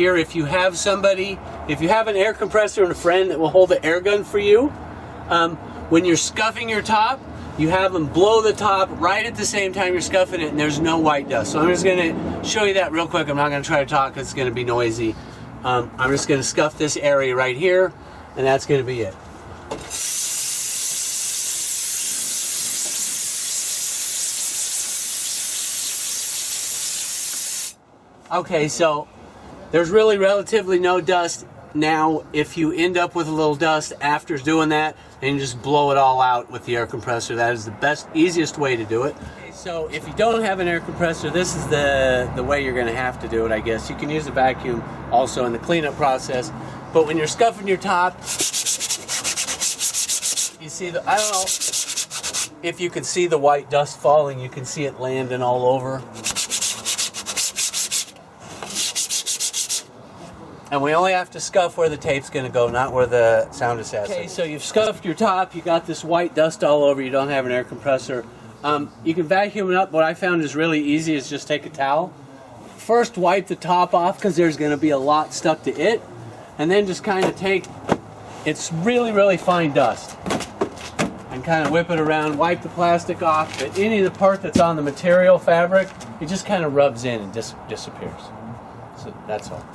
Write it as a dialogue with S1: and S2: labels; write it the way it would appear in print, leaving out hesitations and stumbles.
S1: here, if you have an air compressor and a friend that will hold the air gun for you, when you're scuffing your top, you have them blow the top right at the same time you're scuffing it, and there's no white dust. So I'm just going to show you that real quick. I'm not going to try to talk because it's going to be noisy. I'm just going to scuff this area right here, and that's going to be it. Okay, so there's really relatively no dust. Now, if you end up with a little dust after doing that, then you just blow it all out with the air compressor. That is the best, easiest way to do it. Okay, so if you don't have an air compressor, this is the way you're going to have to do it, I guess. You can use a vacuum also in the cleanup process. But when you're scuffing your top, you see I don't know if you can see the white dust falling. You can see it landing all over. And we only have to scuff where the tape's going to go, not where the sound assassin. Okay, so you've scuffed your top, you got this white dust all over, you don't have an air compressor. You can vacuum it up. What I found is really easy is just take a towel. First wipe the top off because there's going to be a lot stuck to it. And then just kind of it's really, really fine dust. And kind of whip it around, wipe the plastic off. But any of the part that's on the material fabric, it just kind of rubs in and disappears. So that's all.